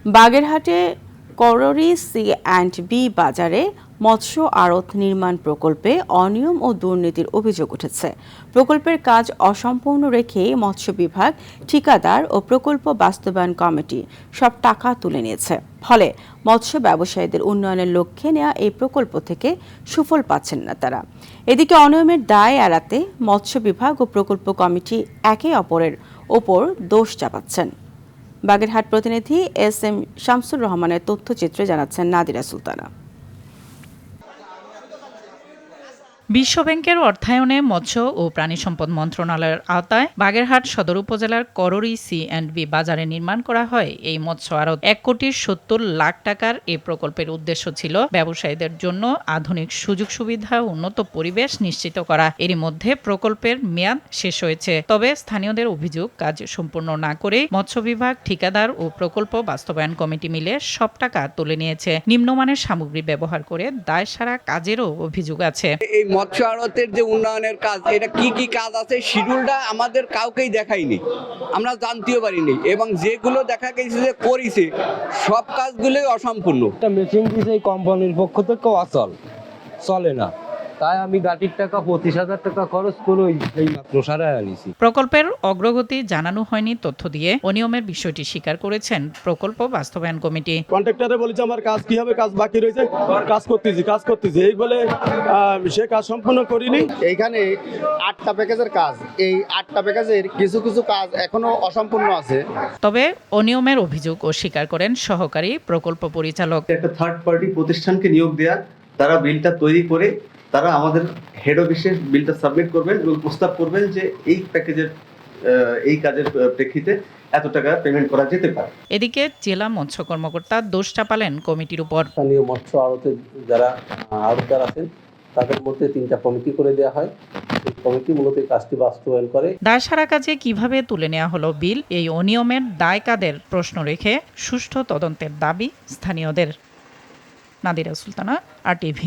বাগেরহাটে কররি C and B বাজারে মৎস্য আড়ত নির্মাণ প্রকল্পে অনিয়ম ও দুর্নীতির অভিযোগ উঠেছে। প্রকল্পের কাজ অসম্পূর্ণ রেখে মৎস্য বিভাগ, ঠিকাদার ও প্রকল্প বাস্তবায়ন কমিটি সব টাকা তুলে নিয়েছে। ফলে মৎস্য ব্যবসায়ীদের উন্নয়নের লক্ষ্যে নেওয়া এই প্রকল্প থেকে সুফল পাচ্ছেন না তারা। এদিকে অনিয়মের দায় এড়াতে মৎস্য বিভাগ ও প্রকল্প কমিটি একে অপরের ওপর দোষ চাপাচ্ছেন। বাগেরহাট প্রতিনিধি এস.এম. শামসুর রহমানের তথ্যচিত্রে জানাচ্ছেন নাদিরা সুলতানা। বিশ্বব্যাংকের অর্থায়নে মৎস্য ও প্রাণী সম্পদ মন্ত্রণালয়ের আওতায় বাগেরহাট সদর উপজেলার কররি সি অ্যান্ড বি বাজারে নির্মাণ করা হয় এই মৎস্য আড়ত। 1,70,00,000 টাকার এই প্রকল্পের উদ্দেশ্য ছিল ব্যবসায়ীদের জন্য আধুনিক সুযোগ সুবিধা, উন্নত পরিবেশ নিশ্চিত করা। এরই মধ্যে প্রকল্পের মেয়াদ শেষ হয়েছে। তবে স্থানীয়দের অভিযোগ, কাজ সম্পূর্ণ না করে মৎস্য বিভাগ, ঠিকাদার ও প্রকল্প বাস্তবায়ন কমিটি মিলে সব টাকা তুলে নিয়েছে। নিম্নমানের সামগ্রী ব্যবহার করে দায়সারা কাজেরও অভিযোগ আছে। মৎস্য আড়তের যে উন্নয়নের কাজ, এটা কি কি কাজ আছে শিডিউলটা আমাদের কাউকেই দেখায়নি, আমরা জানতেও পারিনি, এবং যেগুলো দেখা গেছে যে করেছে সব কাজগুলোই অসম্পূর্ণ। একটা মেশিন দিয়েছে এই কোম্পানির পক্ষ থেকে, অচল, চলে না, তাই আমি গাড়ির টাকা 25,000 টাকা খরচ করে এই মাত্র সারায় আনিছি। প্রকল্পের অগ্রগতি জানানো হয়নি তথ্য দিয়ে অনিয়মের বিষয়টি স্বীকার করেছেন প্রকল্প বাস্তবায়ন কমিটি। কন্ট্রাক্টরে বলেছে আমার কাজ কি হবে, কাজ বাকি রয়েছে, কাজ করতেছি এই বলে সে কাজ সম্পূর্ণ করিনি। এইখানে 8টা প্যাকেজের কাজ, এই 8টা প্যাকেজের কিছু কিছু কাজ এখনো অসম্পূর্ণ আছে। তবে অনিয়মের অভিযোগ অস্বীকার করেন সহকারী প্রকল্প পরিচালক। একটা থার্ড পার্টি প্রতিষ্ঠানকে নিয়োগ দেয়া, তারা বিলটা তৈরি করে তারা আমাদের হেড অফিসে বিলটা সাবমিট করবেন এবং প্রস্তাব করবেন যে এই প্যাকেজের এই কাজের প্রেক্ষিতে এত টাকা পেমেন্ট করা যেতে পারে। এদিকে জেলা মৎস্য কর্মকর্তা দোষ চাপালেন কমিটির উপর। স্থানীয় মৎস্য আড়তে যারা আড়তদার আছেন তাদের মধ্যে 3টা কমিটি করে দেওয়া হয়। এই কমিটি মূলত এই কাজটি বাস্তবায়ন করে। দায়সারা কাজে কিভাবে তুলে নেওয়া হলো বিল, এই অনিয়মের দায় কাদের প্রশ্ন রেখে সুষ্ঠু তদন্তের দাবি স্থানীয়দের। নাদিরা সুলতানা, RTV।